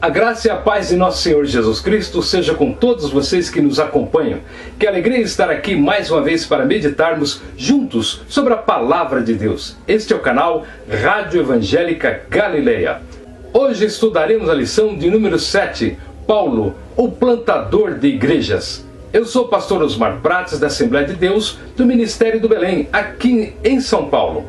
A graça e a paz de nosso Senhor Jesus Cristo seja com todos vocês que nos acompanham. Que alegria estar aqui mais uma vez para meditarmos juntos sobre a Palavra de Deus. Este é o canal Rádio Evangélica Galileia. Hoje estudaremos a lição de número 7, Paulo, o plantador de igrejas. Eu sou o pastor Osmar Prates, da Assembleia de Deus, do Ministério do Belém, aqui em São Paulo.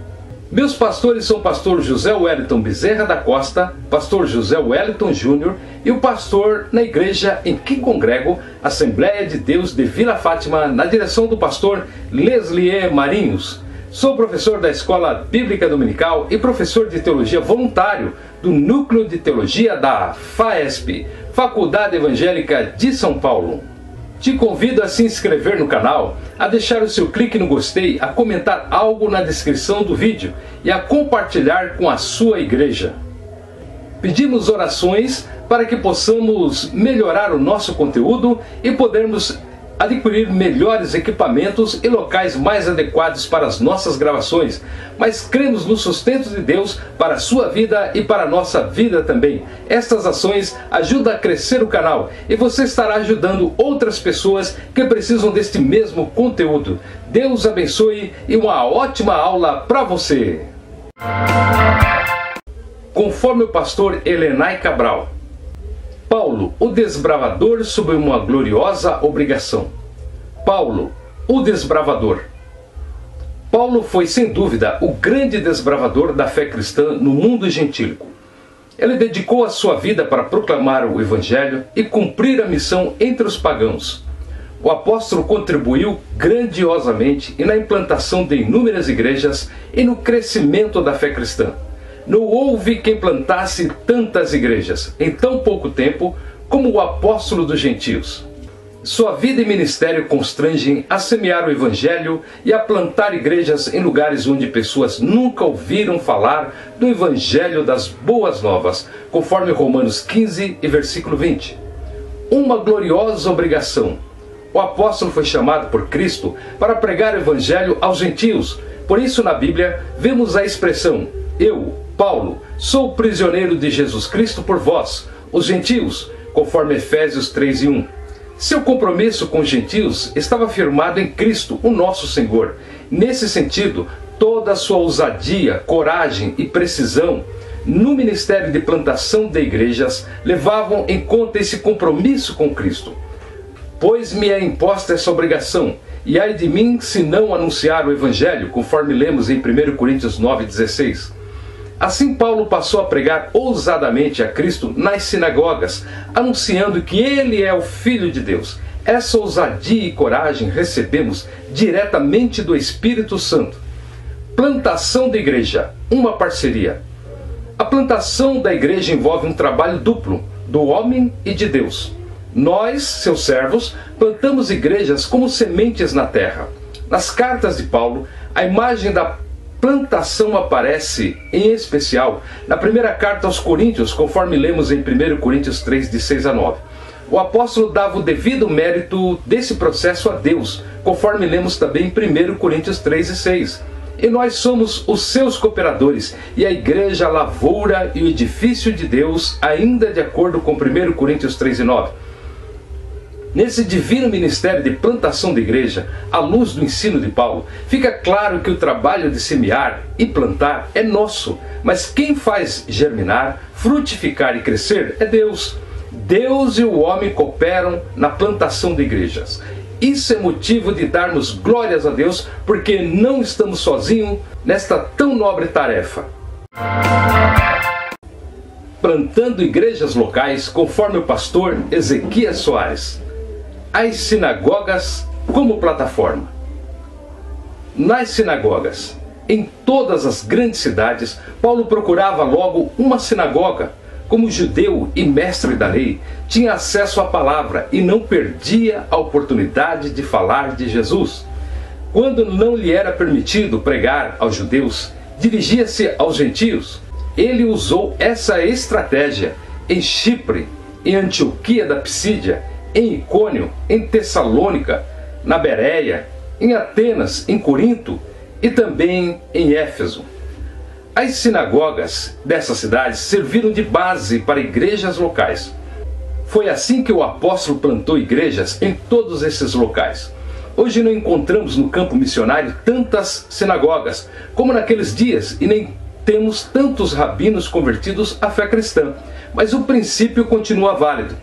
Meus pastores são o pastor José Wellington Bezerra da Costa, pastor José Wellington Júnior e o pastor na igreja em que congrego, Assembleia de Deus de Vila Fátima, na direção do pastor Leslie Marinhos. Sou professor da Escola Bíblica Dominical e professor de Teologia voluntário do Núcleo de Teologia da FAESP, Faculdade Evangélica de São Paulo. Te convido a se inscrever no canal, a deixar o seu clique no gostei, a comentar algo na descrição do vídeo e a compartilhar com a sua igreja. Pedimos orações para que possamos melhorar o nosso conteúdo e podermos adquirir melhores equipamentos e locais mais adequados para as nossas gravações, mas cremos no sustento de Deus para a sua vida e para a nossa vida também. Estas ações ajudam a crescer o canal e você estará ajudando outras pessoas que precisam deste mesmo conteúdo. Deus abençoe e uma ótima aula para você! Conforme o pastor Helenay Cabral, Paulo, o desbravador sob uma gloriosa obrigação. Paulo, o desbravador. Paulo foi, sem dúvida, o grande desbravador da fé cristã no mundo gentílico. Ele dedicou a sua vida para proclamar o Evangelho e cumprir a missão entre os pagãos. O apóstolo contribuiu grandiosamente na implantação de inúmeras igrejas e no crescimento da fé cristã. Não houve quem plantasse tantas igrejas em tão pouco tempo como o apóstolo dos gentios. Sua vida e ministério constrangem a semear o Evangelho e a plantar igrejas em lugares onde pessoas nunca ouviram falar do Evangelho das Boas Novas, conforme Romanos 15 e versículo 20. Uma gloriosa obrigação. O apóstolo foi chamado por Cristo para pregar o Evangelho aos gentios. Por isso, na Bíblia, vemos a expressão: eu, Paulo, sou prisioneiro de Jesus Cristo por vós, os gentios, conforme Efésios 3 e 1. Seu compromisso com os gentios estava firmado em Cristo, o nosso Senhor. Nesse sentido, toda a sua ousadia, coragem e precisão no ministério de plantação de igrejas levavam em conta esse compromisso com Cristo. Pois me é imposta essa obrigação, e ai de mim se não anunciar o Evangelho, conforme lemos em 1 Coríntios 9,16. Assim Paulo passou a pregar ousadamente a Cristo nas sinagogas, anunciando que Ele é o Filho de Deus. Essa ousadia e coragem recebemos diretamente do Espírito Santo. Plantação da igreja, uma parceria. A plantação da igreja envolve um trabalho duplo, do homem e de Deus. Nós, seus servos, plantamos igrejas como sementes na terra. Nas cartas de Paulo, a imagem da plantação aparece, em especial, na primeira carta aos Coríntios, conforme lemos em 1 Coríntios 3, de 6 a 9. O apóstolo dava o devido mérito desse processo a Deus, conforme lemos também em 1 Coríntios 3 e 6. E nós somos os seus cooperadores, e a igreja, a lavoura e o edifício de Deus, ainda de acordo com 1 Coríntios 3 e 9. Nesse divino ministério de plantação de igreja, à luz do ensino de Paulo, fica claro que o trabalho de semear e plantar é nosso, mas quem faz germinar, frutificar e crescer é Deus. Deus e o homem cooperam na plantação de igrejas. Isso é motivo de darmos glórias a Deus, porque não estamos sozinhos nesta tão nobre tarefa. Plantando igrejas locais, conforme o pastor Ezequias Soares. As sinagogas como plataforma. Nas sinagogas, em todas as grandes cidades, Paulo procurava logo uma sinagoga. Como judeu e mestre da lei, tinha acesso à palavra e não perdia a oportunidade de falar de Jesus. Quando não lhe era permitido pregar aos judeus, dirigia-se aos gentios. Ele usou essa estratégia em Chipre, em Antioquia da Psídia, em Icônio, em Tessalônica, na Bereia, em Atenas, em Corinto e também em Éfeso. As sinagogas dessas cidades serviram de base para igrejas locais. Foi assim que o apóstolo plantou igrejas em todos esses locais. Hoje não encontramos no campo missionário tantas sinagogas como naqueles dias e nem temos tantos rabinos convertidos à fé cristã, mas o princípio continua válido.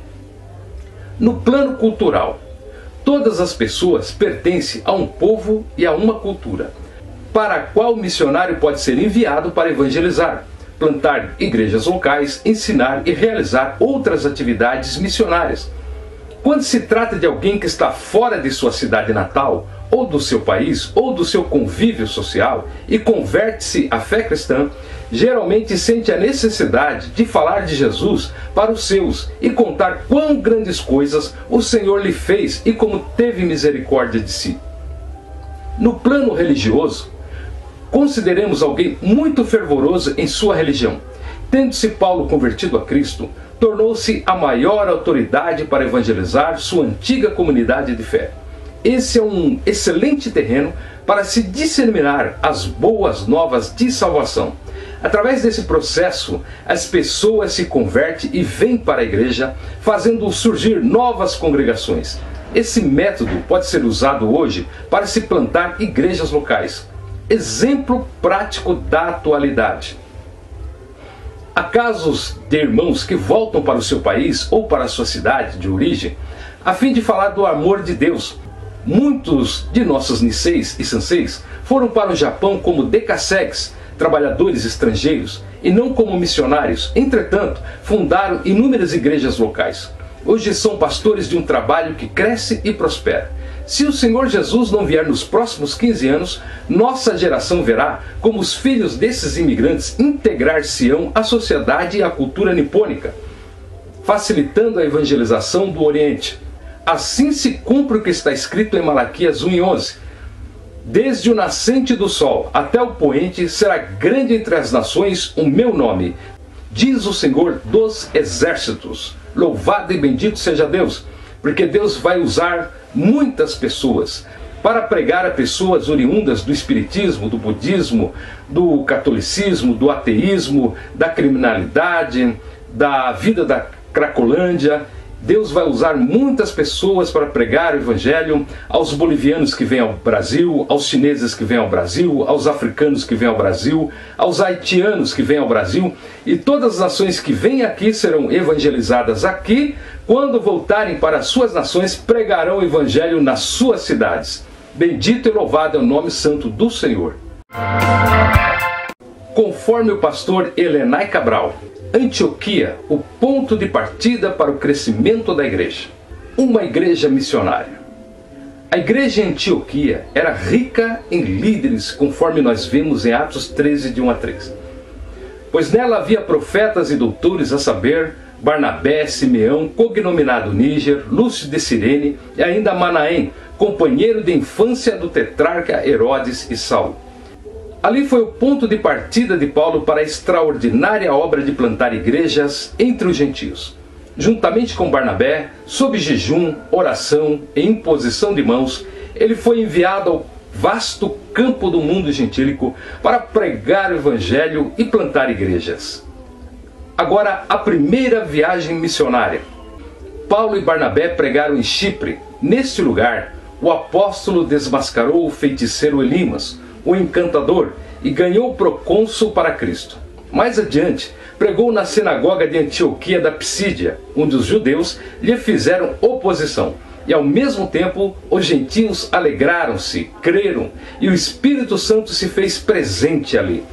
No plano cultural, todas as pessoas pertencem a um povo e a uma cultura, para a qual o missionário pode ser enviado para evangelizar, plantar igrejas locais, ensinar e realizar outras atividades missionárias. Quando se trata de alguém que está fora de sua cidade natal, ou do seu país, ou do seu convívio social, e converte-se à fé cristã, geralmente sente a necessidade de falar de Jesus para os seus e contar quão grandes coisas o Senhor lhe fez e como teve misericórdia de si. No plano religioso, consideremos alguém muito fervoroso em sua religião. Tendo-se Paulo convertido a Cristo, tornou-se a maior autoridade para evangelizar sua antiga comunidade de fé. Esse é um excelente terreno para se disseminar as boas novas de salvação. Através desse processo, as pessoas se convertem e vêm para a igreja, fazendo surgir novas congregações. Esse método pode ser usado hoje para se plantar igrejas locais. Exemplo prático da atualidade. Há casos de irmãos que voltam para o seu país ou para a sua cidade de origem a fim de falar do amor de Deus. Muitos de nossos Niseis e Sanseis foram para o Japão como decassegues, trabalhadores estrangeiros, e não como missionários. Entretanto, fundaram inúmeras igrejas locais. Hoje são pastores de um trabalho que cresce e prospera. Se o Senhor Jesus não vier nos próximos 15 anos, nossa geração verá como os filhos desses imigrantes integrar-se-ão à sociedade e à cultura nipônica, facilitando a evangelização do Oriente. Assim se cumpre o que está escrito em Malaquias 1:11. Desde o nascente do sol até o poente será grande entre as nações o meu nome, diz o Senhor dos exércitos. Louvado e bendito seja Deus, porque Deus vai usar muitas pessoas para pregar a pessoas oriundas do espiritismo, do budismo, do catolicismo, do ateísmo, da criminalidade, da vida da Cracolândia. Deus vai usar muitas pessoas para pregar o evangelho aos bolivianos que vêm ao Brasil, aos chineses que vêm ao Brasil, aos africanos que vêm ao Brasil, aos haitianos que vêm ao Brasil, e todas as nações que vêm aqui serão evangelizadas aqui. Quando voltarem para as suas nações, pregarão o evangelho nas suas cidades. Bendito e louvado é o nome santo do Senhor. Conforme o pastor Elenay Cabral, Antioquia, o ponto de partida para o crescimento da igreja. Uma igreja missionária. A igreja em Antioquia era rica em líderes, conforme nós vemos em Atos 13, de 1 a 3. Pois nela havia profetas e doutores, a saber, Barnabé, Simeão, cognominado Níger, Lúcio de Cirene e ainda Manaém, companheiro de infância do tetrarca Herodes e Saulo. Ali foi o ponto de partida de Paulo para a extraordinária obra de plantar igrejas entre os gentios. Juntamente com Barnabé, sob jejum, oração e imposição de mãos, ele foi enviado ao vasto campo do mundo gentílico para pregar o evangelho e plantar igrejas. Agora, a primeira viagem missionária. Paulo e Barnabé pregaram em Chipre. Neste lugar, o apóstolo desmascarou o feiticeiro Elimas, o encantador, e ganhou o procônsul para Cristo. Mais adiante, pregou na sinagoga de Antioquia da Psídia, onde os judeus lhe fizeram oposição, e ao mesmo tempo os gentios alegraram-se, creram, e o Espírito Santo se fez presente ali.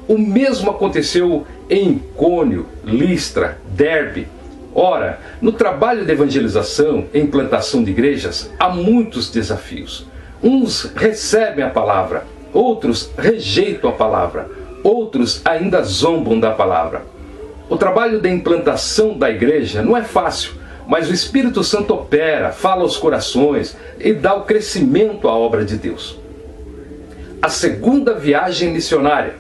O mesmo aconteceu em Icônio, Listra, Derbe. Ora, no trabalho de evangelização e implantação de igrejas, há muitos desafios. Uns recebem a palavra, outros rejeitam a palavra, outros ainda zombam da palavra. O trabalho de implantação da igreja não é fácil, mas o Espírito Santo opera, fala aos corações e dá o crescimento à obra de Deus. A segunda viagem missionária.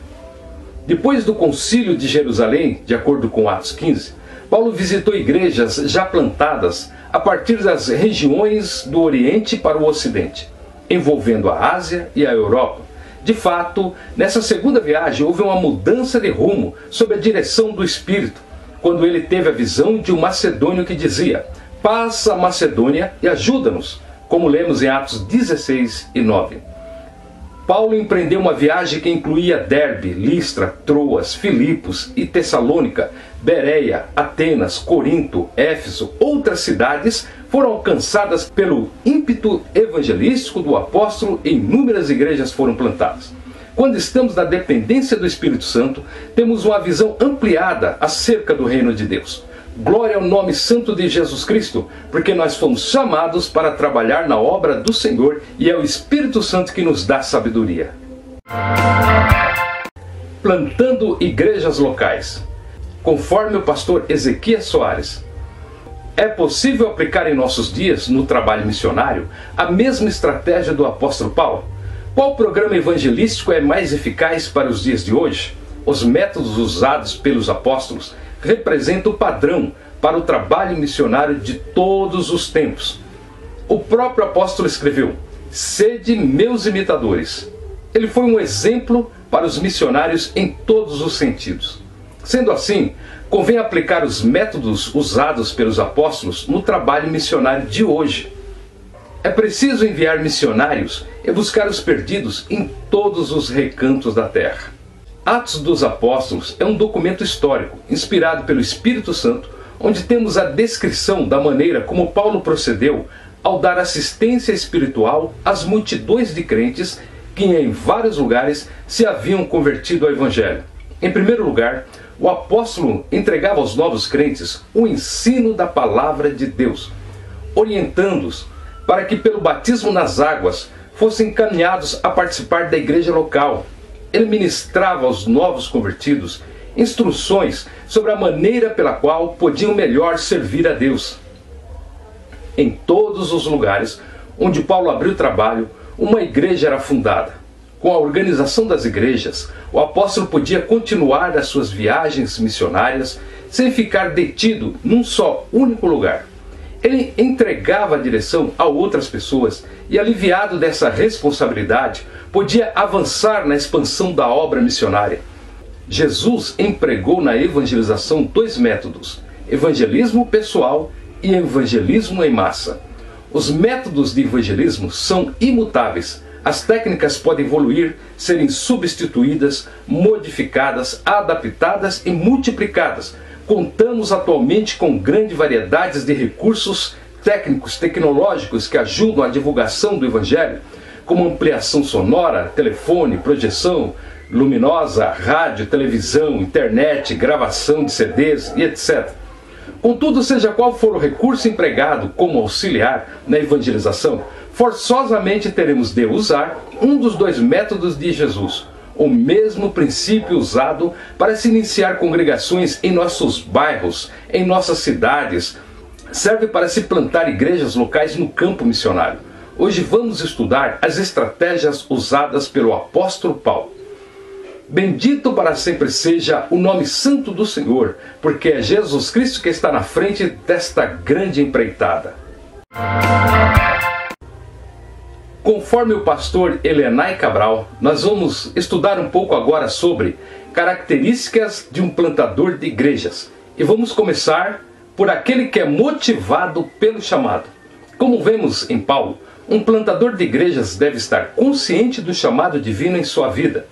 Depois do concílio de Jerusalém, de acordo com Atos 15, Paulo visitou igrejas já plantadas a partir das regiões do Oriente para o Ocidente, envolvendo a Ásia e a Europa, De fato, nessa segunda viagem houve uma mudança de rumo sob a direção do Espírito, quando ele teve a visão de um macedônio que dizia: passa a Macedônia e ajuda-nos, como lemos em Atos 16 e 9. Paulo empreendeu uma viagem que incluía Derbe, Listra, Troas, Filipos e Tessalônica, Bereia, Atenas, Corinto, Éfeso. Outras cidades foram alcançadas pelo ímpeto evangelístico do apóstolo e inúmeras igrejas foram plantadas. Quando estamos na dependência do Espírito Santo, temos uma visão ampliada acerca do reino de Deus. Glória ao nome santo de Jesus Cristo, porque nós fomos chamados para trabalhar na obra do Senhor e é o Espírito Santo que nos dá sabedoria. Plantando igrejas locais. Conforme o pastor Ezequias Soares, é possível aplicar em nossos dias, no trabalho missionário, a mesma estratégia do apóstolo Paulo? Qual programa evangelístico é mais eficaz para os dias de hoje? Os métodos usados pelos apóstolos representam o padrão para o trabalho missionário de todos os tempos. O próprio apóstolo escreveu: sede meus imitadores. Ele foi um exemplo para os missionários em todos os sentidos. Sendo assim, convém aplicar os métodos usados pelos apóstolos no trabalho missionário de hoje. É preciso enviar missionários e buscar os perdidos em todos os recantos da terra. Atos dos Apóstolos é um documento histórico, inspirado pelo Espírito Santo, onde temos a descrição da maneira como Paulo procedeu ao dar assistência espiritual às multidões de crentes que em vários lugares se haviam convertido ao Evangelho. Em primeiro lugar, o apóstolo entregava aos novos crentes o ensino da palavra de Deus, orientando-os para que pelo batismo nas águas fossem encaminhados a participar da igreja local. Ele ministrava aos novos convertidos instruções sobre a maneira pela qual podiam melhor servir a Deus. Em todos os lugares onde Paulo abriu trabalho, uma igreja era fundada. Com a organização das igrejas, o apóstolo podia continuar as suas viagens missionárias sem ficar detido num só único lugar. Ele entregava a direção a outras pessoas e, aliviado dessa responsabilidade, podia avançar na expansão da obra missionária. Jesus empregou na evangelização dois métodos: evangelismo pessoal e evangelismo em massa. Os métodos de evangelismo são imutáveis. As técnicas podem evoluir, serem substituídas, modificadas, adaptadas e multiplicadas. Contamos atualmente com grande variedade de recursos técnicos, tecnológicos que ajudam à divulgação do Evangelho, como ampliação sonora, telefone, projeção luminosa, rádio, televisão, internet, gravação de CDs e etc. Contudo, seja qual for o recurso empregado como auxiliar na evangelização, forçosamente teremos de usar um dos dois métodos de Jesus. O mesmo princípio usado para se iniciar congregações em nossos bairros, em nossas cidades, serve para se plantar igrejas locais no campo missionário. Hoje vamos estudar as estratégias usadas pelo apóstolo Paulo. Bendito para sempre seja o nome santo do Senhor, porque é Jesus Cristo que está na frente desta grande empreitada. Conforme o pastor Elenay Cabral, nós vamos estudar um pouco agora sobre características de um plantador de igrejas. E vamos começar por aquele que é motivado pelo chamado. Como vemos em Paulo, um plantador de igrejas deve estar consciente do chamado divino em sua vida.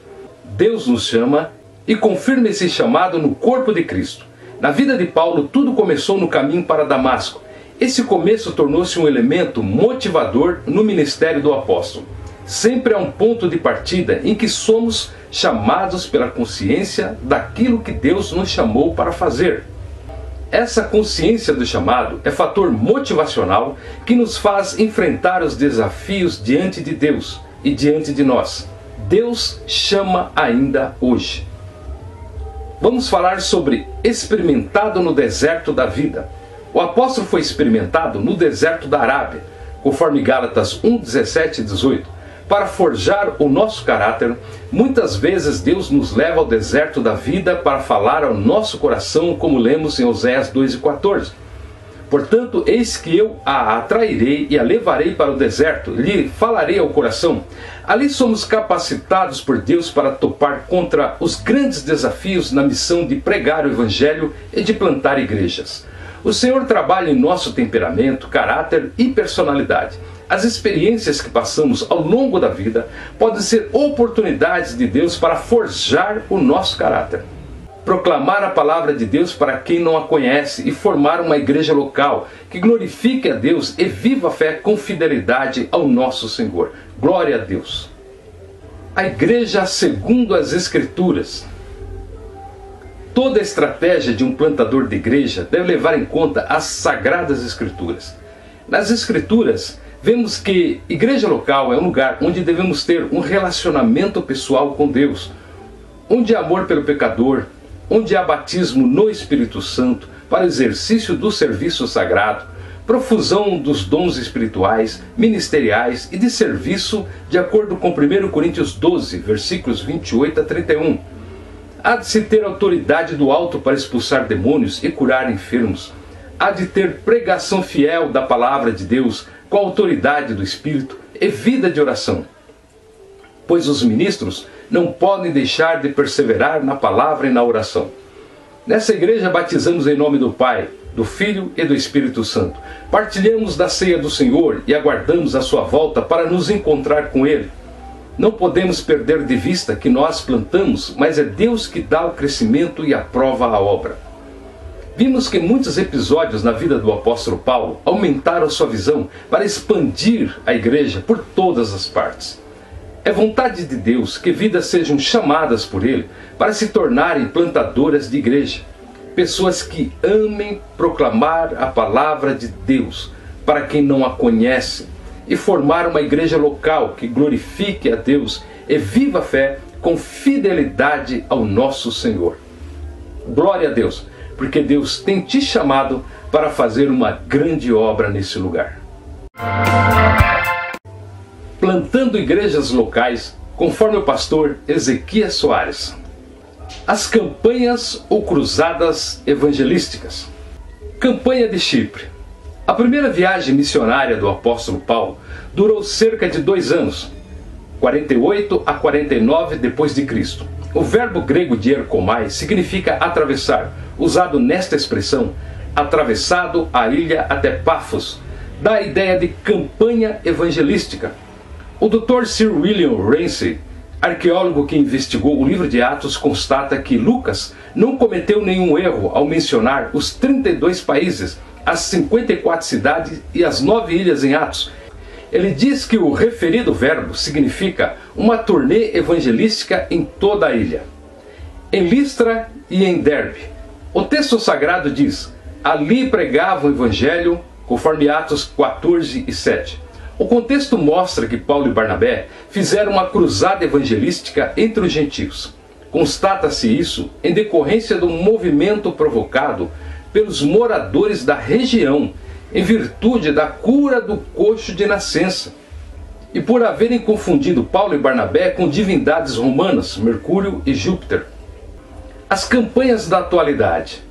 Deus nos chama e confirma esse chamado no corpo de Cristo. Na vida de Paulo, tudo começou no caminho para Damasco. Esse começo tornou-se um elemento motivador no ministério do apóstolo. Sempre há um ponto de partida em que somos chamados pela consciência daquilo que Deus nos chamou para fazer. Essa consciência do chamado é fator motivacional que nos faz enfrentar os desafios diante de Deus e diante de nós. Deus chama ainda hoje. Vamos falar sobre experimentado no deserto da vida. O apóstolo foi experimentado no deserto da Arábia, conforme Gálatas 1, 17 e 18. Para forjar o nosso caráter, muitas vezes Deus nos leva ao deserto da vida para falar ao nosso coração, como lemos em Oséias 2 e 14. Portanto, eis que eu a atrairei e a levarei para o deserto, lhe falarei ao coração. Ali somos capacitados por Deus para topar contra os grandes desafios na missão de pregar o Evangelho e de plantar igrejas. O Senhor trabalha em nosso temperamento, caráter e personalidade. As experiências que passamos ao longo da vida podem ser oportunidades de Deus para forjar o nosso caráter. Proclamar a palavra de Deus para quem não a conhece e formar uma igreja local que glorifique a Deus e viva a fé com fidelidade ao nosso Senhor. Glória a Deus. A igreja segundo as Escrituras. Toda a estratégia de um plantador de igreja deve levar em conta as Sagradas Escrituras. Nas Escrituras, vemos que igreja local é um lugar onde devemos ter um relacionamento pessoal com Deus, onde há amor pelo pecador, onde há batismo no Espírito Santo para o exercício do serviço sagrado, profusão dos dons espirituais, ministeriais e de serviço, de acordo com 1 Coríntios 12, versículos 28 a 31. Há de se ter autoridade do alto para expulsar demônios e curar enfermos. Há de ter pregação fiel da palavra de Deus, com a autoridade do Espírito e vida de oração. Pois os ministros não podem deixar de perseverar na palavra e na oração. Nessa igreja batizamos em nome do Pai, do Filho e do Espírito Santo. Partilhamos da ceia do Senhor e aguardamos a sua volta para nos encontrar com Ele. Não podemos perder de vista que nós plantamos, mas é Deus que dá o crescimento e aprova a obra. Vimos que muitos episódios na vida do apóstolo Paulo aumentaram sua visão para expandir a igreja por todas as partes. É vontade de Deus que vidas sejam chamadas por Ele para se tornarem plantadoras de igreja. Pessoas que amem proclamar a palavra de Deus para quem não a conhece e formar uma igreja local que glorifique a Deus e viva a fé com fidelidade ao nosso Senhor. Glória a Deus, porque Deus tem te chamado para fazer uma grande obra nesse lugar. Plantando igrejas locais, conforme o pastor Ezequias Soares. As campanhas ou cruzadas evangelísticas. Campanha de Chipre. A primeira viagem missionária do apóstolo Paulo durou cerca de 2 anos, 48 a 49 depois de Cristo. O verbo grego dierkomai significa atravessar, usado nesta expressão, atravessado a ilha até Pafos, dá a ideia de campanha evangelística. O Dr. Sir William Ramsay, arqueólogo que investigou o livro de Atos, constata que Lucas não cometeu nenhum erro ao mencionar os 32 países, as 54 cidades e as 9 ilhas em Atos. Ele diz que o referido verbo significa uma turnê evangelística em toda a ilha. Em Listra e em Derbe. O texto sagrado diz: ali pregava o evangelho, conforme Atos 14 e 7. O contexto mostra que Paulo e Barnabé fizeram uma cruzada evangelística entre os gentios. Constata-se isso em decorrência do movimento provocado pelos moradores da região, em virtude da cura do coxo de nascença, e por haverem confundido Paulo e Barnabé com divindades romanas, Mercúrio e Júpiter. As campanhas da atualidade.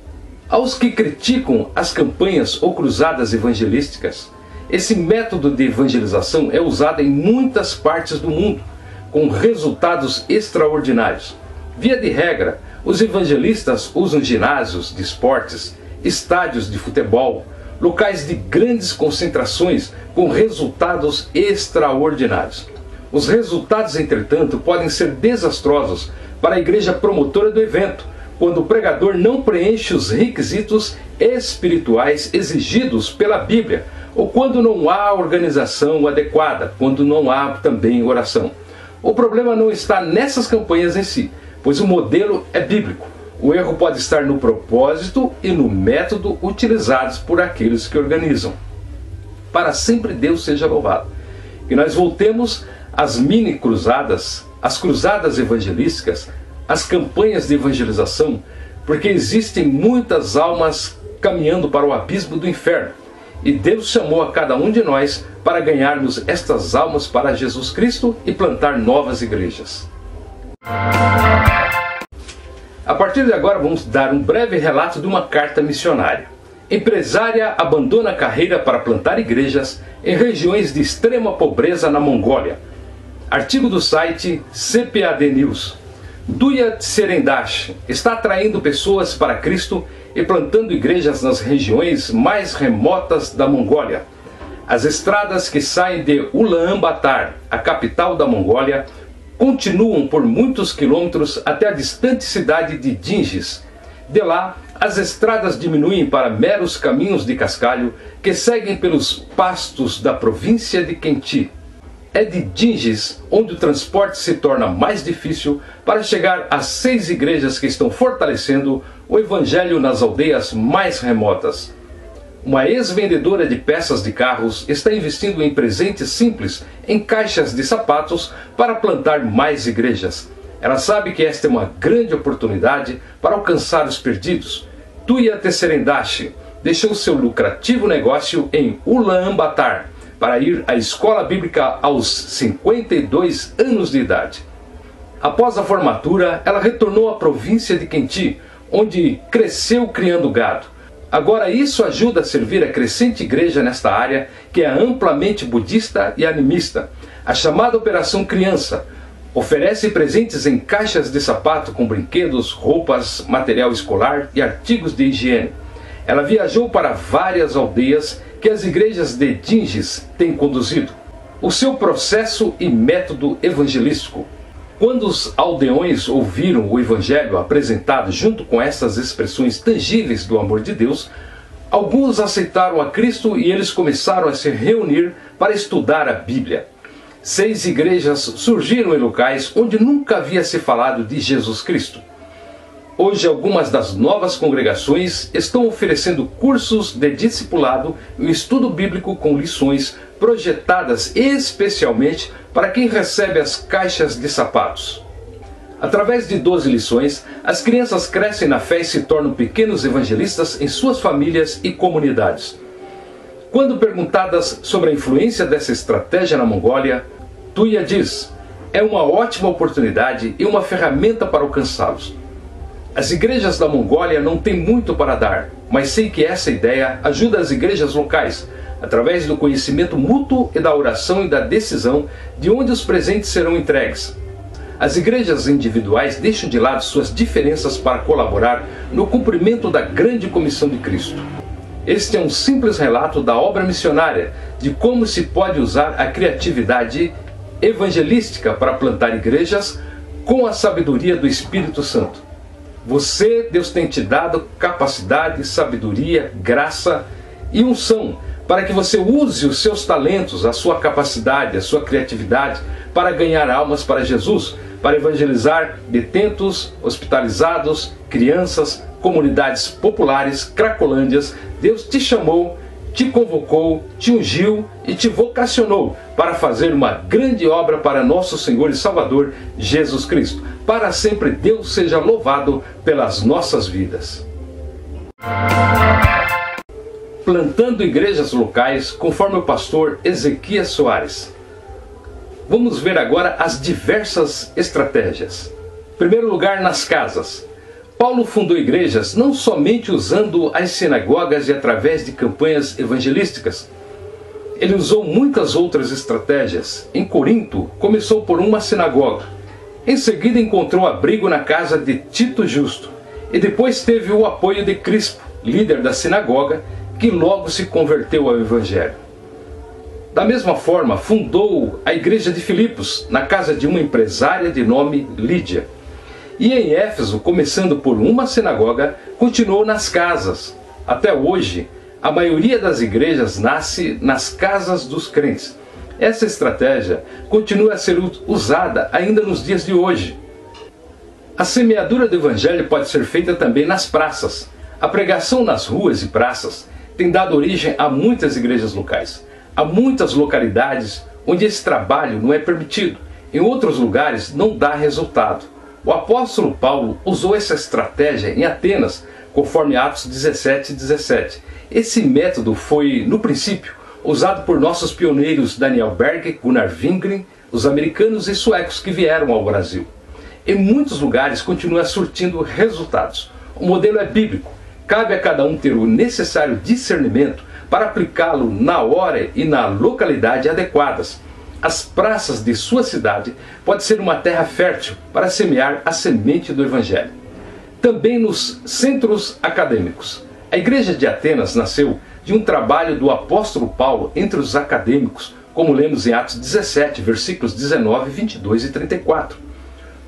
Aos que criticam as campanhas ou cruzadas evangelísticas, esse método de evangelização é usado em muitas partes do mundo, com resultados extraordinários. Via de regra, os evangelistas usam ginásios de esportes, estádios de futebol, locais de grandes concentrações com resultados extraordinários. Os resultados, entretanto, podem ser desastrosos para a igreja promotora do evento, quando o pregador não preenche os requisitos espirituais exigidos pela Bíblia, ou quando não há organização adequada, quando não há também oração. O problema não está nessas campanhas em si, pois o modelo é bíblico. O erro pode estar no propósito e no método utilizados por aqueles que organizam. Para sempre Deus seja louvado. Que nós voltemos às mini cruzadas, às cruzadas evangelísticas, às campanhas de evangelização, porque existem muitas almas caminhando para o abismo do inferno. E Deus chamou a cada um de nós para ganharmos estas almas para Jesus Cristo e plantar novas igrejas. A partir de agora vamos dar um breve relato de uma carta missionária. Empresária abandona a carreira para plantar igrejas em regiões de extrema pobreza na Mongólia. Artigo do site CPAD News. Tuya Tserendash está atraindo pessoas para Cristo e plantando igrejas nas regiões mais remotas da Mongólia. As estradas que saem de Ulaanbaatar, a capital da Mongólia, continuam por muitos quilômetros até a distante cidade de Dingis. De lá, as estradas diminuem para meros caminhos de cascalho que seguem pelos pastos da província de Khenti. É de Dingis onde o transporte se torna mais difícil para chegar às 6 igrejas que estão fortalecendo o evangelho nas aldeias mais remotas. Uma ex-vendedora de peças de carros está investindo em presentes simples em caixas de sapatos para plantar mais igrejas. Ela sabe que esta é uma grande oportunidade para alcançar os perdidos. Tuya Tserendash deixou seu lucrativo negócio em Ulaanbaatar para ir à escola bíblica aos 52 anos de idade. Após a formatura, ela retornou à província de Khenti, onde cresceu criando gado. Agora isso ajuda a servir a crescente igreja nesta área, que é amplamente budista e animista. A chamada Operação Criança oferece presentes em caixas de sapato com brinquedos, roupas, material escolar e artigos de higiene. Ela viajou para várias aldeias que as igrejas de Dingis têm conduzido. O seu processo e método evangelístico. Quando os aldeões ouviram o evangelho apresentado junto com essas expressões tangíveis do amor de Deus, alguns aceitaram a Cristo e eles começaram a se reunir para estudar a Bíblia. 6 igrejas surgiram em locais onde nunca havia se falado de Jesus Cristo. Hoje, algumas das novas congregações estão oferecendo cursos de discipulado e estudo bíblico com lições projetadas especialmente para quem recebe as caixas de sapatos. Através de 12 lições, as crianças crescem na fé e se tornam pequenos evangelistas em suas famílias e comunidades. Quando perguntadas sobre a influência dessa estratégia na Mongólia, Tuya diz: é uma ótima oportunidade e uma ferramenta para alcançá-los. As igrejas da Mongólia não têm muito para dar, mas sei que essa ideia ajuda as igrejas locais, através do conhecimento mútuo e da oração e da decisão de onde os presentes serão entregues. As igrejas individuais deixam de lado suas diferenças para colaborar no cumprimento da grande comissão de Cristo. Este é um simples relato da obra missionária, de como se pode usar a criatividade evangelística para plantar igrejas com a sabedoria do Espírito Santo. Você, Deus tem te dado capacidade, sabedoria, graça e unção para que você use os seus talentos, a sua capacidade, a sua criatividade para ganhar almas para Jesus, para evangelizar detentos, hospitalizados, crianças, comunidades populares, cracolândias. Deus te chamou, te convocou, te ungiu e te vocacionou para fazer uma grande obra para nosso Senhor e Salvador Jesus Cristo. Para sempre Deus seja louvado pelas nossas vidas. Plantando igrejas locais, conforme o pastor Ezequias Soares. Vamos ver agora as diversas estratégias. Em primeiro lugar, nas casas. Paulo fundou igrejas não somente usando as sinagogas e através de campanhas evangelísticas. Ele usou muitas outras estratégias. Em Corinto, começou por uma sinagoga. Em seguida, encontrou abrigo na casa de Tito Justo. E depois teve o apoio de Crispo, líder da sinagoga, que logo se converteu ao Evangelho. Da mesma forma, fundou a igreja de Filipos, na casa de uma empresária de nome Lídia. E em Éfeso, começando por uma sinagoga, continuou nas casas. Até hoje, a maioria das igrejas nasce nas casas dos crentes. Essa estratégia continua a ser usada ainda nos dias de hoje. A semeadura do Evangelho pode ser feita também nas praças. A pregação nas ruas e praças tem dado origem a muitas igrejas locais. Há muitas localidades onde esse trabalho não é permitido. Em outros lugares não dá resultado. O apóstolo Paulo usou essa estratégia em Atenas, conforme Atos 17:17. Esse método foi, no princípio, usado por nossos pioneiros Daniel Berg, Gunnar Wingren, os americanos e suecos que vieram ao Brasil. Em muitos lugares continua surtindo resultados. O modelo é bíblico. Cabe a cada um ter o necessário discernimento para aplicá-lo na hora e na localidade adequadas. As praças de sua cidade podem ser uma terra fértil para semear a semente do Evangelho. Também nos centros acadêmicos. A igreja de Atenas nasceu de um trabalho do apóstolo Paulo entre os acadêmicos, como lemos em Atos 17, versículos 19, 22 e 34.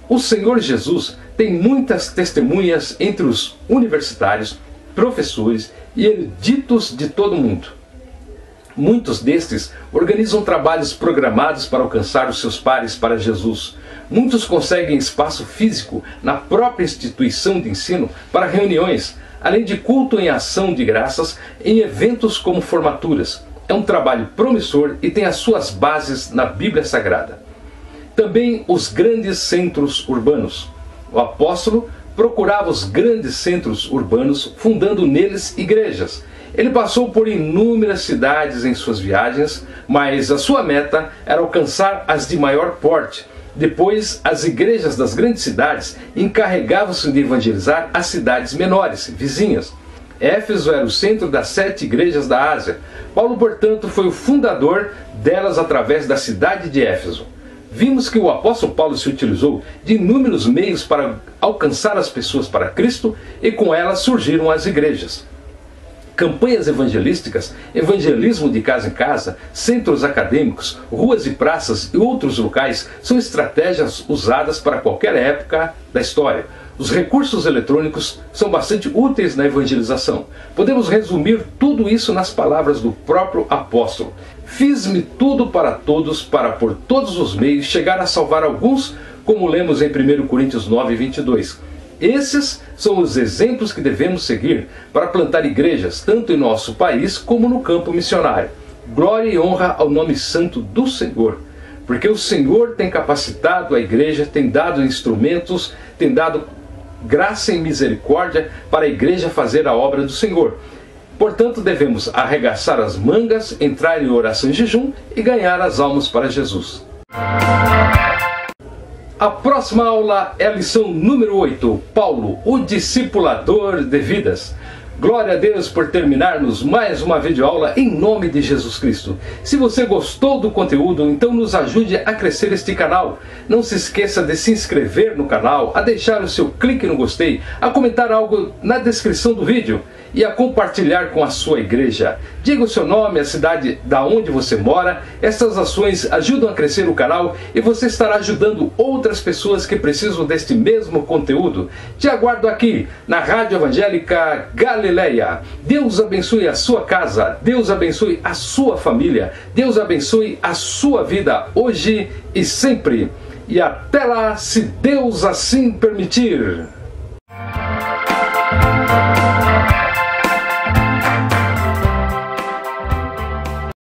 O Senhor Jesus tem muitas testemunhas entre os universitários, professores e eruditos de todo o mundo. Muitos destes organizam trabalhos programados para alcançar os seus pares para Jesus. Muitos conseguem espaço físico na própria instituição de ensino para reuniões, além de culto em ação de graças em eventos como formaturas. É um trabalho promissor e tem as suas bases na Bíblia Sagrada. Também os grandes centros urbanos. O apóstolo procurava os grandes centros urbanos, fundando neles igrejas. Ele passou por inúmeras cidades em suas viagens, mas a sua meta era alcançar as de maior porte. Depois, as igrejas das grandes cidades encarregavam-se de evangelizar as cidades menores, vizinhas. Éfeso era o centro das 7 igrejas da Ásia. Paulo, portanto, foi o fundador delas através da cidade de Éfeso. Vimos que o apóstolo Paulo se utilizou de inúmeros meios para alcançar as pessoas para Cristo e com elas surgiram as igrejas. Campanhas evangelísticas, evangelismo de casa em casa, centros acadêmicos, ruas e praças e outros locais são estratégias usadas para qualquer época da história. Os recursos eletrônicos são bastante úteis na evangelização. Podemos resumir tudo isso nas palavras do próprio apóstolo. Fiz-me tudo para todos, para por todos os meios chegar a salvar alguns, como lemos em 1 Coríntios 9, 22. Esses são os exemplos que devemos seguir para plantar igrejas, tanto em nosso país como no campo missionário. Glória e honra ao nome santo do Senhor, porque o Senhor tem capacitado a igreja, tem dado instrumentos, tem dado graça e misericórdia para a igreja fazer a obra do Senhor. Portanto, devemos arregaçar as mangas, entrar em oração e jejum e ganhar as almas para Jesus. A próxima aula é a lição número 8, Paulo, o discipulador de vidas. Glória a Deus por terminarmos mais uma videoaula em nome de Jesus Cristo. Se você gostou do conteúdo, então nos ajude a crescer este canal. Não se esqueça de se inscrever no canal, a deixar o seu clique no gostei, a comentar algo na descrição do vídeo e a compartilhar com a sua igreja. Diga o seu nome, a cidade da onde você mora. Essas ações ajudam a crescer o canal e você estará ajudando outras pessoas que precisam deste mesmo conteúdo. Te aguardo aqui na Rádio Evangélica Galileia. Deus abençoe a sua casa, Deus abençoe a sua família, Deus abençoe a sua vida hoje e sempre. E até lá, se Deus assim permitir.